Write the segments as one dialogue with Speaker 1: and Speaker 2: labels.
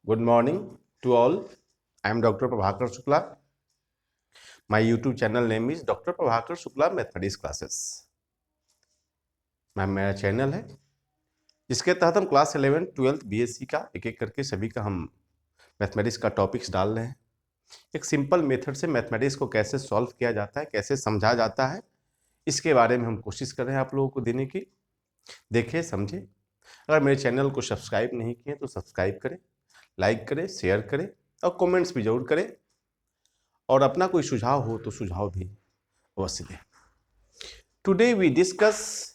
Speaker 1: Good morning to all. I am Dr. Prabhakar Shukla. My YouTube channel name is Dr. Prabhakar Shukla Mathematics Classes. Ma'am मेरा channel है जिसके तहत हम class 11, 12 BSc का एक एक करके सभी का हम मैथमेटिक्स का टॉपिक्स डाल रहे हैं। एक सिंपल मेथड से मैथमेटिक्स को कैसे सॉल्व किया जाता है, कैसे समझा जाता है, इसके बारे में हम कोशिश कर रहे हैं आप लोगों को देने की। देखें, समझें। अगर मेरे चैनल को सब्सक्राइब नहीं किए तो सब्सक्राइब करें, लाइक करें, शेयर करें और कमेंट्स भी जरूर करें। और अपना कोई सुझाव हो तो सुझाव भी अवश्य दें। Today we discuss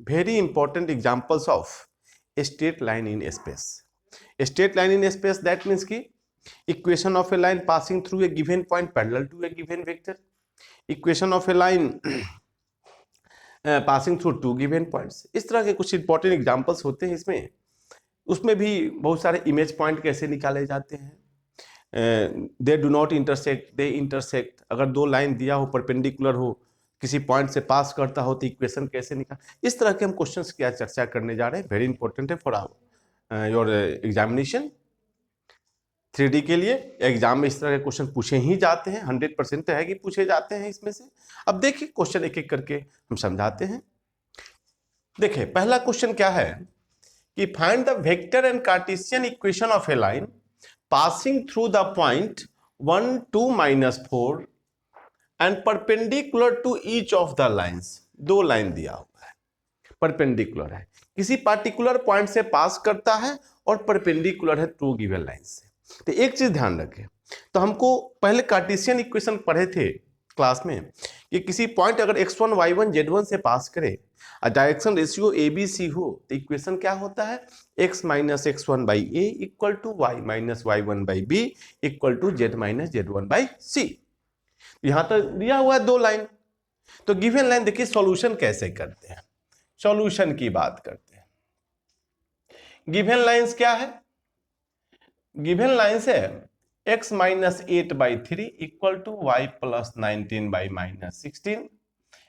Speaker 1: very important examples of a straight line in space. A straight line in space, that means कि equation of a line passing through a given point parallel to a given vector, equation of a line passing through two given points। इस तरह के कुछ important examples होते हैं इसमें। उसमें भी बहुत सारे इमेज पॉइंट कैसे निकाले जाते हैं। They do not intersect, they intersect. अगर दो लाइन दिया हो, परपेंडिकुलर हो, किसी पॉइंट से पास करता हो तो इक्वेशन कैसे निकाल, इस तरह के हम क्वेश्चंस की आज चर्चा करने जा रहे हैं। वेरी इंपॉर्टेंट है फॉर योर एग्जामिनेशन। 3D के लिए एग्जाम में इस तरह के क्वेश्चन पूछे ही जाते हैं, 100% है कि पूछे जाते हैं इसमें से। अब देखिए क्वेश्चन एक एक करके हम समझाते हैं। देखिए पहला क्वेश्चन क्या है कि find the vector and Cartesian equation of A line passing through the point 1, 2, -4 and perpendicular to each of the lines। दो लाइन दिया हुआ है, परपेंडिकुलर है, किसी पार्टिकुलर पॉइंट से पास करता है और परपेंडिकुलर है टू गिवन लाइन से। तो एक चीज ध्यान रखें, तो हमको पहले कार्टेशियन इक्वेशन पढ़े थे क्लास में कि किसी पॉइंट अगर x1, y1, z1 से पास करे और डायरेक्शन रेशियो ABC हो तो इक्वेशन क्या होता है, x minus x1 by A equal to y minus y1 by B equal to z minus z1 by C. यहां तक दिया हुआ है दो लाइन। तो गिवन लाइन देखिए सॉल्यूशन कैसे करते हैं, सॉल्यूशन की बात करते हैं। गिवन लाइंस क्या है, गिवन लाइंस है x minus 8 by 3 equal to y plus 19 by minus 16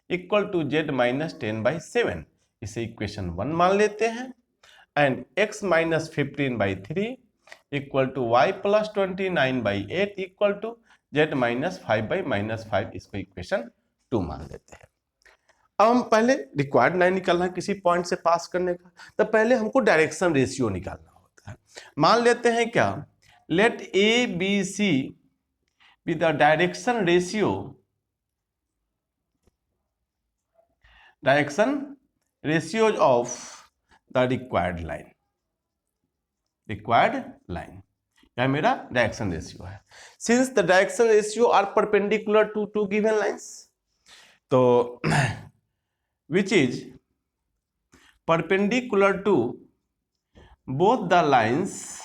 Speaker 1: equal to z minus 10 by 7। इसे इक्वेशन 1 मान लेते हैं। And x minus 15 by 3 equal to y plus 29 by 8 equal to z minus 5 by minus 5, इसको equation 2 मान लेते हैं। अब हम पहले रिक्वायर्ड लाइन निकालना है किसी पॉइंट से पास करने का, तो पहले हमको डायरेक्शन रेशियो निकालना होता है। मान लेते हैं क्या, let A B C be the direction ratios of the required line. यह मेरा डायरेक्शन रेशियो है। Since the direction ratio are perpendicular to two given lines, तो which is perpendicular to both the lines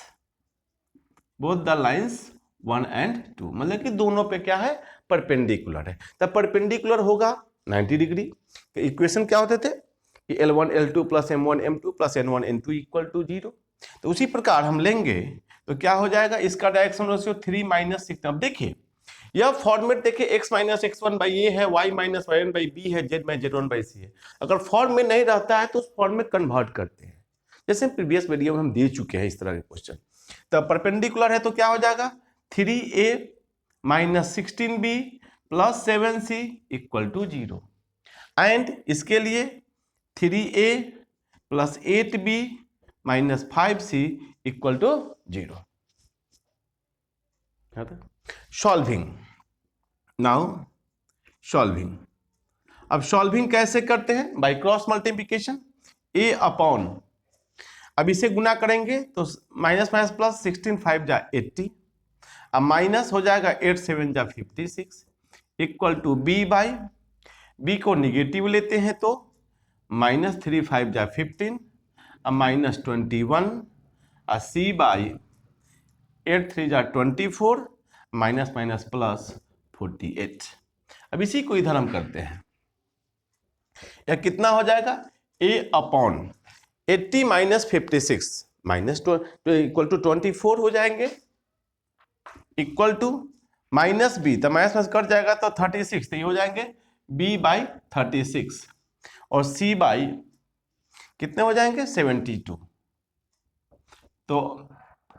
Speaker 1: 1 and 2, मतलब कि दोनों पे क्या है, परपेंडिकुलर है। तब परपेंडिकुलर होगा 90 डिग्री। तो इक्वेशन क्या होते थे कि L1 L2 plus M1 M2 plus N1 N2 equal to 0। तो उसी प्रकार हम लेंगे तो क्या हो जाएगा, इसका डायरेक्शन रेशियो 3 माइनस 6। अब देखिए यह फॉर्मेट देखिए, x minus x1 by A है, y minus y1 by B है, z minus z1 by C है। अगर फॉर्म में नहीं रहता है तो उस फॉर्म में कन्वर्ट करते हैं, जैसे प्रीवियस वीडियो में हम दे चुके हैं इस तरह के क्वेश्चन। तो परपेंडिकुलर है तो क्या हो जाएगा, 3a minus 16b plus 7c equal to 0। And इसके लिए 3a plus 8b minus 5c equal to 0। Solving, now solving. अब सॉल्विंग कैसे करते हैं, by cross multiplication, a upon, अब इसे गुना करेंगे तो माइनस माइनस प्लस 16 5 जा 80, अब माइनस हो जाएगा 8 7 जा 56 equal to b by, b को निगेटिव लेते हैं तो माइनस 3 5 जा 15, अब माइनस 21, और c बाई 8 3 जा 24, माइनस माइनस प्लस 48। अब इसी को इधर हम करते हैं, यह कितना हो जाएगा, a upon 80 minus 56 minus equal to 24 हो जाएंगे, इक्वल टू माइनस b, तो माइनस माइनस कट जाएगा तो 36, तो ये हो जाएंगे b बाई 36, और c बाई कितने हो जाएंगे 72। तो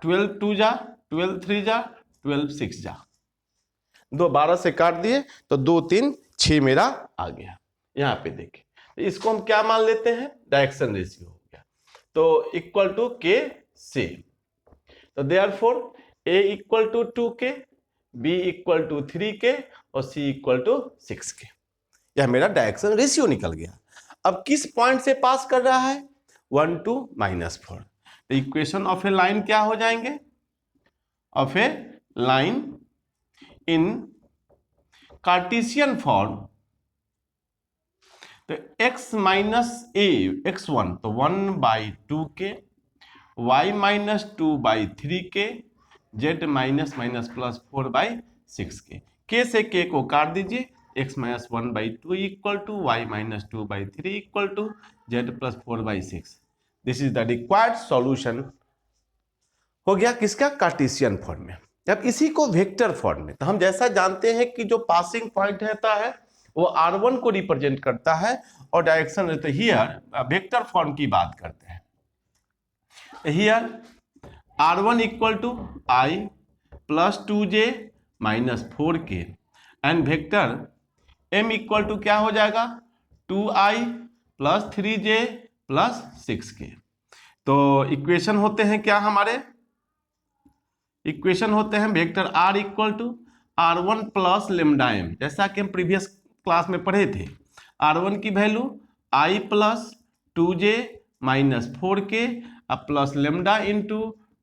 Speaker 1: 12 2 जा, 12 3 जा, 12 6 जा, 12 से काट दिए तो 2 3 6 मेरा आ गया। यहाँ पे देखिए, तो इसको हम क्या मान लेते हैं, डायरेक्शन रेशियो हो गया, तो इक्वल टू के सी। तो देयरफॉर ए इक्वल टू 2 के, बी इक्वल टू 3 के और सी इक्वल टू 6 के। यह मेरा डायरेक्शन रेशियो निकल गया। अब किस पॉइंट से पास कर रहा है, 1 2 -4। तो इक्वेशन ऑफ ए लाइन क्या हो जाएंगे, of A line in Cartesian form, तो x माइनस ए x1 तो 1/2 के, y माइनस 2/3 के, z माइनस माइनस प्लस 4/6 के से k को काट दीजिए, x minus 1/2 equal to y minus 2/3 equal to z plus 4/6। This is the required solution. हो गया किसका, कार्टेशियन फॉर्म में। अब इसी को वेक्टर फॉर्म में, तो हम जैसा जानते हैं कि जो पासिंग पॉइंट रहता है वो r1 को रिप्रेजेंट करता है और डायरेक्शन रहता है, हियर वेक्टर फॉर्म की बात करते हैं। Here r1 equal to i plus 2j minus 4k and vector m equal to क्या हो जाएगा, 2i plus 3j plus 6k। तो इक्वेशन होते हैं क्या हमारे, इक्वेशन होते हैं vector r equal to r1 plus lambda m, जैसा कि हम प्रीवियस क्लास में पढ़े थे। r1 की value i plus 2j minus 4k plus lambda into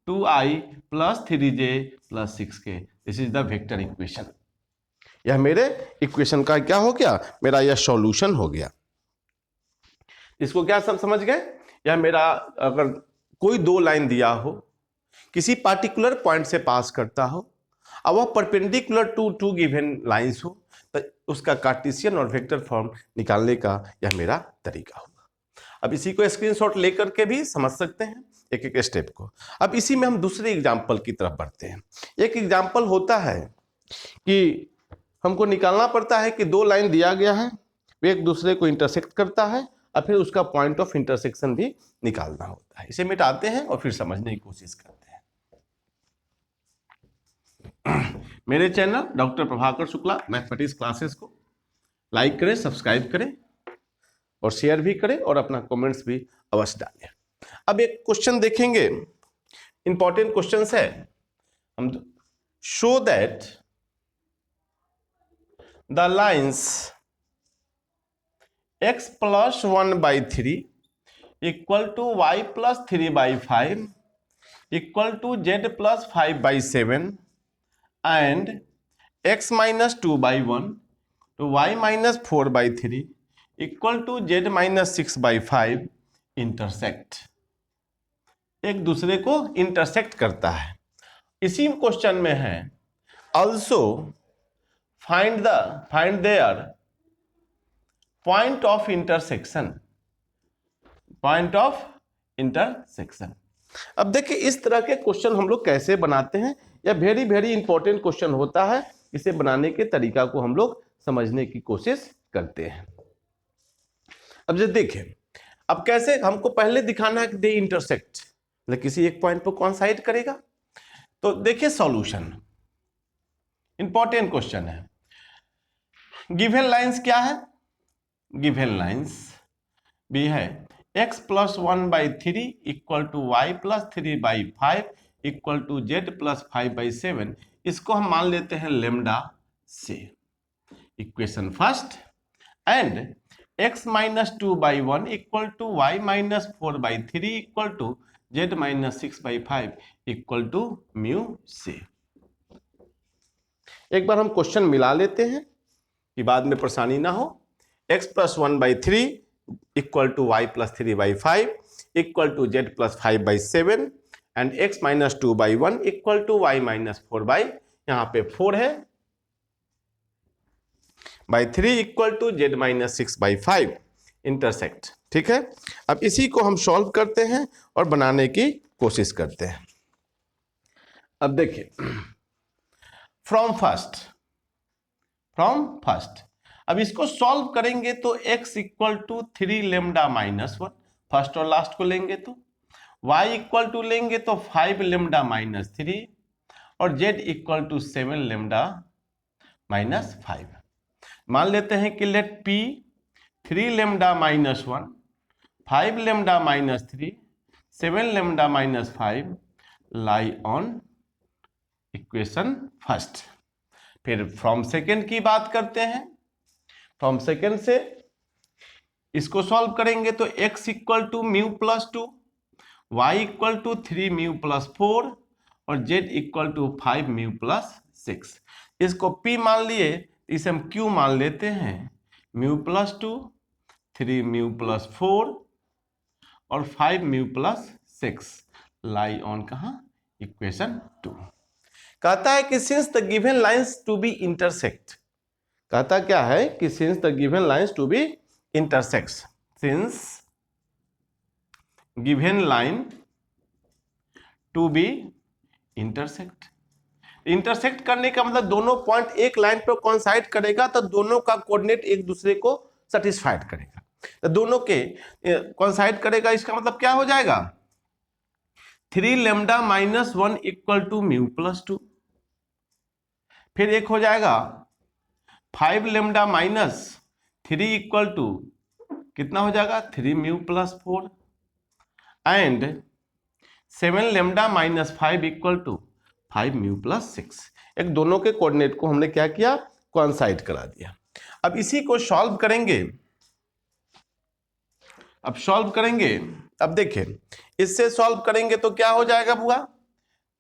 Speaker 1: 2i plus 3j plus 6k। This is the vector equation. यह मेरे इक्वेशन का क्या हो गया, मेरा यह सॉल्यूशन हो गया। इसको क्या सब समझ गए, यह मेरा अगर कोई दो लाइन दिया हो, किसी पार्टिकुलर पॉइंट से पास करता हो और वह perpendicular to two given lines हो, तो उसका कार्टेशियन और वेक्टर फॉर्म निकालने का यह मेरा तरीका होगा। अब इसी को स्क्रीनशॉट लेकर के भी समझ सकते हैं एक एक स्टेप को। अब इसी में हम दूसरे एग्जाम्पल की तरफ बढ़ते हैं। एक एग्जाम्पल होता है कि हमको निकालना पड़ता है कि दो लाइन दिया गया है, वे एक दूसरे को इंटरसेक्ट करता है और फिर उसका पॉइंट ऑफ इंटरसेक्शन भी निकालना होता है। इसे मिटाते हैं और फिर समझने की कोशिश करते हैं। मेरे channel doctor Prabhakar Shukla mathematics classes को लाइक करें, सब्सक्राइब करें और शेयर भी करें और अपना कमेंट्स भी अवश्य डालें। अब एक क्वेश्चन देखेंगे, इंपॉर्टेंट क्वेश्चन है। हम show that the lines x plus 1/3 equal to y plus 3/5 equal to z plus 5/7 and x minus 2/1 to y minus 4/3 equal to z minus 6/5 intersect, एक दूसरे को इंटरसेक्ट करता है। इसी क्वेश्चन में है also find their point of intersection, point of intersection। अब देखिए इस तरह के क्वेश्चन हम लोग कैसे बनाते हैं, यह वेरी वेरी इंपॉर्टेंट क्वेश्चन होता है। इसे बनाने के तरीका को हम लोग समझने की कोशिश करते हैं। अब जब देखें, अब कैसे हमको पहले दिखाना है कि दे इंटरसेक्ट, मतलब किसी एक पॉइंट पर कॉन्साइड करेगा। तो देखिए सॉल्यूशन, इंपॉर्टेंट क्वेश्चन है। गिवन लाइंस क्या है, गिवन लाइंस भी है x plus 1/3 equal to y plus 3/5 equal to z plus 5/7। इसको हम मान लेते हैं लेमडा से, equation first. And x minus 2/1 equal to y minus 4/3 equal to z minus 6/5 equal to mu से। एक बार हम क्वेश्चन मिला लेते हैं कि बाद में परेशानी ना हो। x plus 1/3 equal to y plus 3/5 equal to z plus 5/7 and x minus 2/1 equal to y minus 4 यहाँ पे 4 है /3 equal to z minus 6/5 intersect. ठीक है, अब इसी को हम सॉल्व करते हैं और बनाने की कोशिश करते हैं। अब देखिए फ्रॉम फर्स्ट अब इसको सॉल्व करेंगे तो x equal to 3 lambda minus 1 first और लास्ट को लेंगे तो y इक्वल टू लेंगे तो 5 लेमडा माइनस 3 और z equal to 7 lambda minus 5। मान लेते हैं कि let p 3 lambda minus 1, 5 lambda minus 3, 7 lambda minus 5 lie on equation first. फिर फ्रॉम सेकेंड की बात करते हैं। फ्रॉम सेकेंड से इसको सॉल्व करेंगे तो x equal to mu plus 2, y equal to 3 mu plus 4 और z equal to 5 mu plus 6। इसको p मान लिए, इसे हम q मान लेते हैं। म्यू प्लस 2, 3 म्यू प्लस 4 और 5 म्यू प्लस 6 लाई ऑन कहाँ, इक्वेशन 2। कहता है कि since the given lines to be intersect, कहता क्या है कि since the given lines to be intersects, since given line to be intersect. Intersect करने का मतलब दोनों पॉइंट एक लाइन पर कोइंसाइड करेगा तो दोनों का कोऑर्डिनेट एक दूसरे को सेटिस्फाइड करेगा, तो दोनों के कोइंसाइड करेगा। इसका मतलब क्या हो जाएगा, 3 lambda minus 1 equal to mu plus 2। फिर एक हो जाएगा 5 लेमडा माइनस 3 इक्वल टू कितना हो जाएगा, 3 mu plus 4 and 7 lambda minus 5 equal to 5 mu plus 6। एक दोनों के कोऑर्डिनेट को हमने क्या किया, कोइंसाइड करा दिया। अब इसी को सॉल्व करेंगे, अब सॉल्व करेंगे। अब देखिए इससे सॉल्व करेंगे तो क्या हो जाएगा बुआ,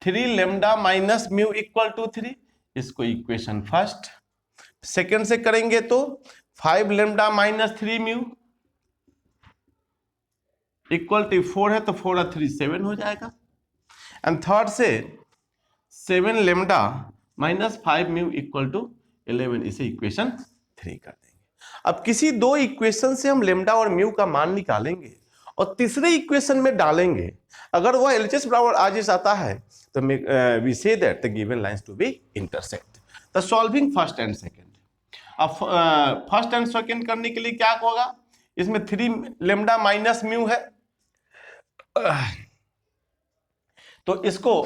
Speaker 1: 3 lambda minus mu equal to 3, इसको इक्वेशन फर्स्ट। सेकंड से करेंगे तो 5 lambda minus 3 mu equal to 4 है तो 4 और 3 7 हो जाएगा। एंड थर्ड से 7 lambda minus 5 mu equal to 11, इसे इक्वेशन 3 कर देंगे। अब किसी दो इक्वेशन से हम लेमडा और म्यू का मान निकालेंगे और तीसरे इक्वेशन में डालेंगे। अगर वह एलएचएस बराबर आजिस आता है तो we say that the given lines to be intersect. The solving first and second. अब फर्स्ट एंड सेकंड करने के लिए क्या होगा, इसमें 3 लेमडा माइनस म्यू है तो इसको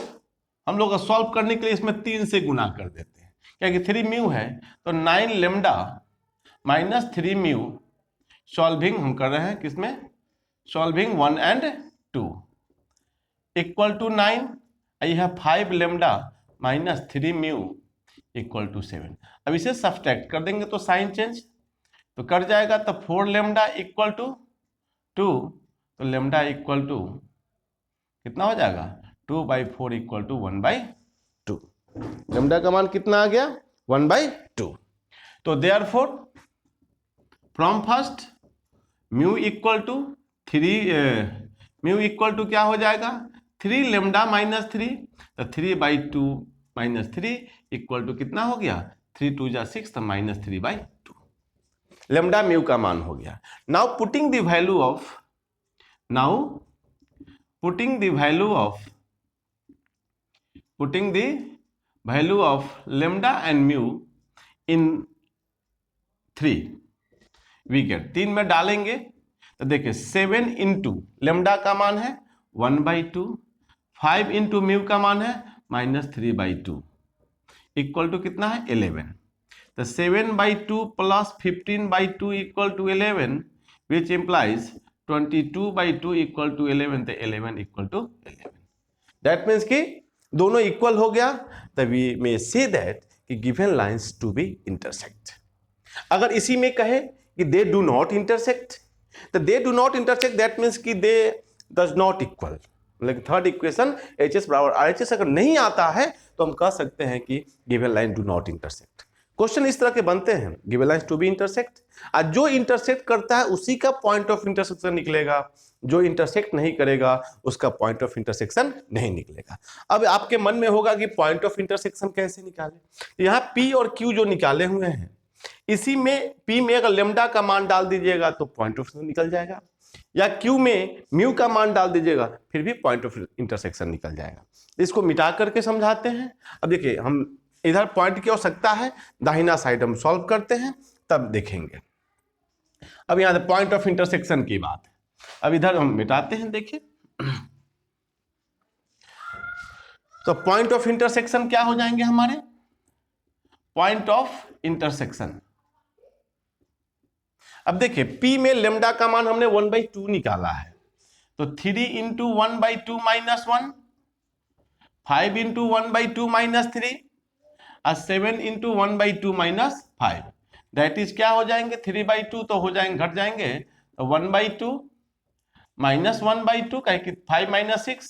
Speaker 1: हम लोग सॉल्व करने के लिए इसमें 3 से गुना कर देते हैं, क्योंकि 3 म्यू है तो 9 लेमडा माइनस 3 म्यू। सॉल्विंग हम कर रहे हैं किसमें, सॉल्विंग 1 एंड 2 इक्वल टू 9, यह 5 lambda minus 3 mu equal to 7। अब इसे सब्सट्रैक्ट कर देंगे तो साइन चेंज तो कर जाएगा, तो 4 लेमडा इक्वल टू 2, तो लेमडा इक्वल टू कितना हो जाएगा, 2/4 इक्वल टू 1/2। लेमडा का मान कितना आ गया, 1/2। तो therefore from first mu equal to 3, mu equal to क्या हो जाएगा, 3 लेमडा माइनस 3, तो 3/2 माइनस 3 इक्वल टू कितना हो गया, 3 2 जा 6 तो माइनस 3/2। लेमडा म्यू का मान हो गया। Now putting the value of, now putting the value of lambda and mu in 3 we get, 3 में डालेंगे तो देखिए 7 इंटू लेमडा का मान है 1/2, 5 इंटू म्यू का मान है -3/2 इक्वल टू कितना है 11। तो 7/2 plus 15/2 equal to 11 which implies 22/2 equal to 11, तो 11 इक्वल टू 11। दैट मीन्स कि दोनों इक्वल हो गया, तब वी मे से दैट कि given lines to be intersect. अगर इसी में कहे कि दे डू नॉट इंटरसेक्ट, तो they do not intersect that means कि दे डज नॉट इक्वल, लेकिन थर्ड इक्वेशन एच बराबर आर एच एस अगर नहीं आता है तो हम कह सकते हैं कि given line do not intersect. Question इस तरह के बनते हैं, given lines to be intersect, और जो इंटरसेक्ट करता है उसी का पॉइंट ऑफ इंटरसेक्शन निकलेगा, जो इंटरसेक्ट नहीं करेगा उसका पॉइंट ऑफ इंटरसेक्शन नहीं निकलेगा। अब आपके मन में होगा कि पॉइंट ऑफ इंटरसेक्शन कैसे निकाले, यहाँ पी और क्यू जो निकाले हुए हैं इसी में पी में अगर लेमडा का मान डाल दीजिएगा तो पॉइंट ऑफ निकल जाएगा, या क्यू में म्यू का मान डाल दीजिएगा फिर भी पॉइंट ऑफ इंटरसेक्शन निकल जाएगा। इसको मिटा करके समझाते हैं। अब देखिए हम इधर पॉइंट की आवश्यकता है, दाहिना साइड हम सॉल्व करते हैं तब देखेंगे। अब यहाँ पॉइंट ऑफ इंटरसेक्शन की बात है, अब इधर हम मिटाते हैं। देखिए तो पॉइंट ऑफ इंटरसेक्शन क्या हो जाएंगे हमारे, पॉइंट ऑफ इंटरसेक्शन। अब देखिए P में लेमडा का मान हमने 1/2 निकाला है, तो 3 इंटू 1/2 माइनस 1, 5 इंटू 1/2 माइनस 3 और 7 इंटू 1/2 माइनस 5, दैट इज क्या हो जाएंगे 3/2 तो हो जाएंगे, घट जाएंगे, तो 1/2 माइनस 1/2 कहे कि 5 माइनस 6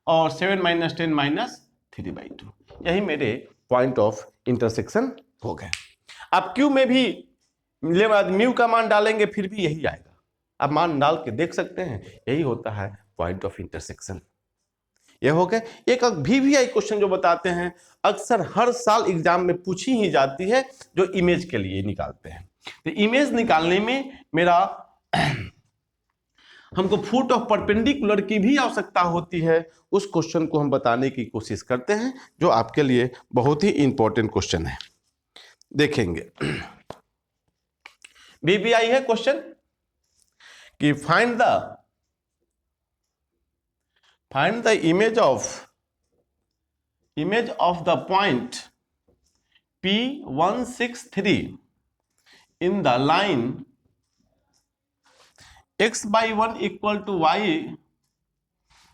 Speaker 1: और 7 माइनस 10 माइनस 3/2, यही मेरे पॉइंट ऑफ इंटरसेक्शन हो गए। अब क्यू में भी म्यू का मान डालेंगे फिर भी यही आएगा, अब मान डाल के देख सकते हैं, यही होता है पॉइंट ऑफ इंटरसेक्शन। ये हो गए। एक VVI क्वेश्चन जो बताते हैं, अक्सर हर साल एग्जाम में पूछी ही जाती है, जो इमेज के लिए निकालते हैं। तो इमेज निकालने में मेरा हमको फुट ऑफ परपेंडिकुलर की भी आवश्यकता होती है, उस क्वेश्चन को हम बताने की कोशिश करते हैं, जो आपके लिए बहुत ही इंपॉर्टेंट क्वेश्चन है। देखेंगे VVI है क्वेश्चन कि find the image of the point P163 in the line x/1 equal to y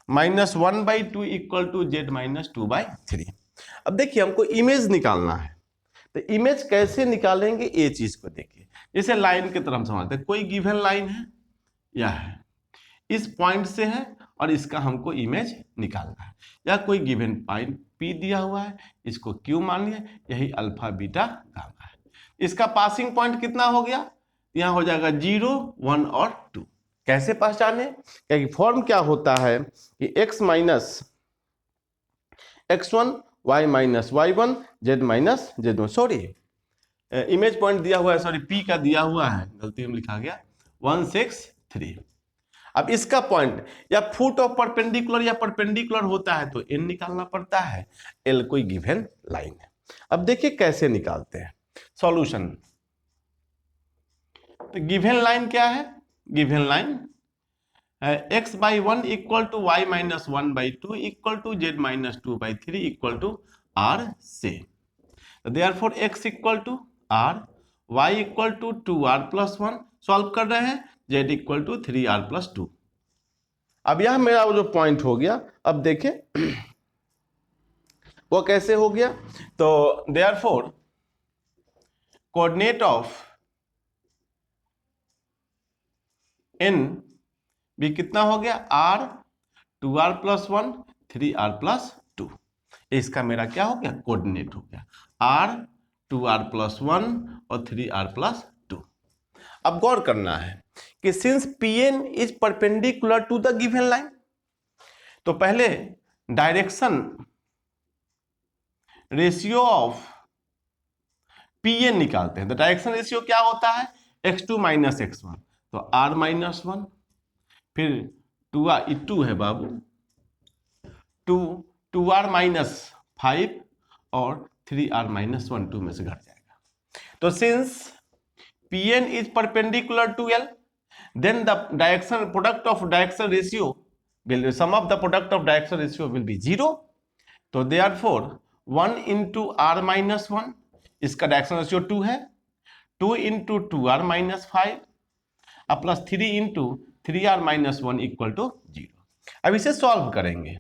Speaker 1: minus 1/2 equal to z minus 2/3। अब देखिए हमको इमेज निकालना है, तो इमेज कैसे निकालेंगे ये चीज को देखिए। जैसे लाइन की तरह हम समझते हैं, कोई गिवन लाइन है, यह है, इस पॉइंट से है और इसका हमको इमेज निकालना है, या कोई गिवन पॉइंट P दिया हुआ है, इसको Q मान लिया, यही अल्फा बीटा गामा है। इसका पासिंग पॉइंट कितना हो गया, यहाँ हो जाएगा 0 1 और 2। कैसे पहचाने, क्योंकि फॉर्म क्या होता है कि x minus x1 y minus y1 z minus z1, sorry image point दिया हुआ है, सॉरी P का दिया हुआ है, गलती में लिखा गया 163। अब इसका पॉइंट या फुट ऑफ परपेंडिकुलर या परपेंडिकुलर होता है तो n निकालना पड़ता है, L कोई गिवन लाइन है। अब देखिए कैसे निकालते हैं सॉल्यूशन। तो गिवन लाइन क्या है, given line x/1 equal to y minus 1/2 equal to z minus 2/3 equal to r से, therefore x equal to r, y equal to 2r plus 1, solve कर रहे हैं, z equal to 3r plus 2। अब यह मेरा वो जो पॉइंट हो गया, अब देखें वो कैसे हो गया, तो देयरफॉर कोऑर्डिनेट ऑफ n भी कितना हो गया, r 2r plus 1 3r plus 2, इसका मेरा क्या हो गया, कोऑर्डिनेट हो गया, r 2r प्लस 1 और 3r प्लस 2। अब गौर करना है कि since Pn is perpendicular to the given line, तो पहले डायरेक्शन रेशियो ऑफ Pn निकालते हैं। तो डायरेक्शन रेशियो क्या होता है, x2 माइनस x1, तो r माइनस 1, फिर 2 है बाबू, 2r माइनस 5 और 3r माइनस 1, 2 में से घट जाएगा। तो since Pn is perpendicular to L, then the direction product of direction ratio will, sum of the product of direction ratio will be 0। तो therefore 1 into r minus 1, इसका direction ratio 2 है, 2 into 2r minus 5 और plus 3 into 3r minus 1 equal to 0। अब इसे solve करेंगे,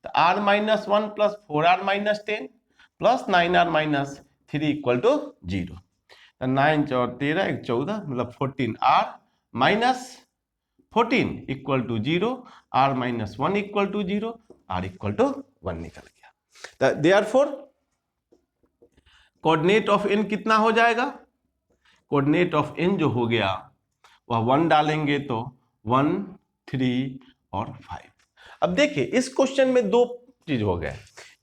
Speaker 1: तो r minus 1 plus 4r minus 10 plus 9r minus 3 equal to 0। 9 और 13 1 14, मतलब 14r minus 14 equal to 0, r minus 1 equal to 0, r equal to 1 निकल गया। Therefore coordinate of n कितना हो जाएगा, कोऑर्डिनेट ऑफ n जो हो गया वह 1 डालेंगे तो 1 3 और 5। अब देखिए इस क्वेश्चन में दो चीज हो गए,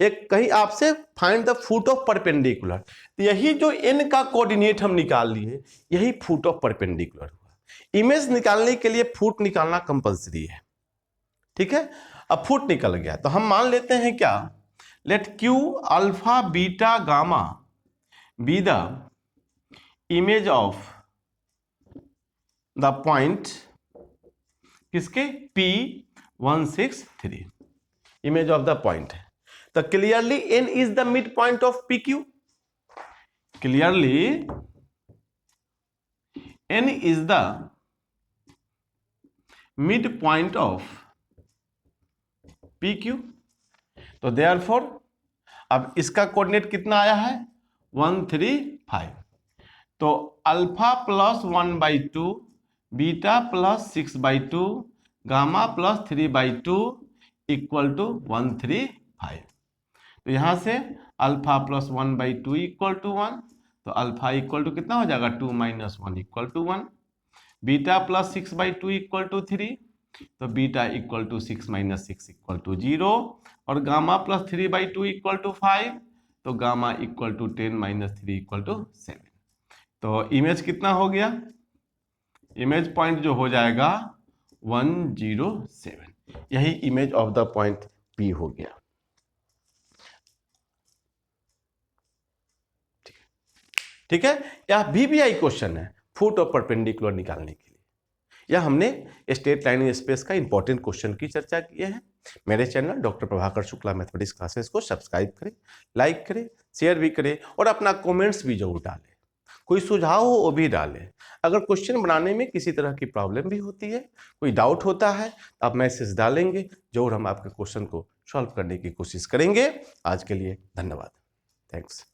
Speaker 1: एक कहीं आपसे find the foot of perpendicular, तो यही जो n का कोऑर्डिनेट हम निकाल लिए, यही फुट ऑफ परपेंडिकुलर हुआ। इमेज निकालने के लिए फुट निकालना कंपलसरी है, ठीक है। अब फुट निकल गया तो हम मान लेते हैं क्या, let q alpha beta gamma be the image of the point, किसके, P163 image of the point है। तो clearly n is the mid point of PQ, clearly n is the mid point of PQ। तो therefore अब इसका coordinate कितना आया है 1 3 5, तो alpha plus 1/2, beta plus 6/2, gamma plus 3/2 equal to 1 3 5। तो यहां से अल्फा प्लस 1/2 इक्वल टू 1, तो अल्फा इक्वल टू कितना हो जाएगा 2 - 1 equal to 1, beta plus 6/2 equal to 3, तो beta equal to 6 - 6 equal to 0, और गामा प्लस 3/2 इक्वल टू 5, तो gamma equal to 10 - 3 equal to 7। तो इमेज कितना हो गया, इमेज पॉइंट जो हो जाएगा 107, यही image of the point P हो गया। ठीक है, यह VBI क्वेश्चन है फुट और परपेंडिकुलर निकालने के लिए। यह हमने स्ट्रेट लाइन स्पेस का इंपॉर्टेंट क्वेश्चन की चर्चा की है। मेरे channel doctor Prabhakar Shukla mathematics classes को सब्सक्राइब करें, लाइक करें, शेयर भी करें और अपना कमेंट्स भी जरूर डालें। कोई सुझाव हो वो भी डालें। अगर क्वेश्चन बनाने में किसी तरह की प्रॉब्लम भी होती है, कोई डाउट होता है, तो आप मैसेज डालेंगे, जरूर हम आपके क्वेश्चन को सॉल्व करने की कोशिश करेंगे। आज के लिए धन्यवाद, थैंक्स।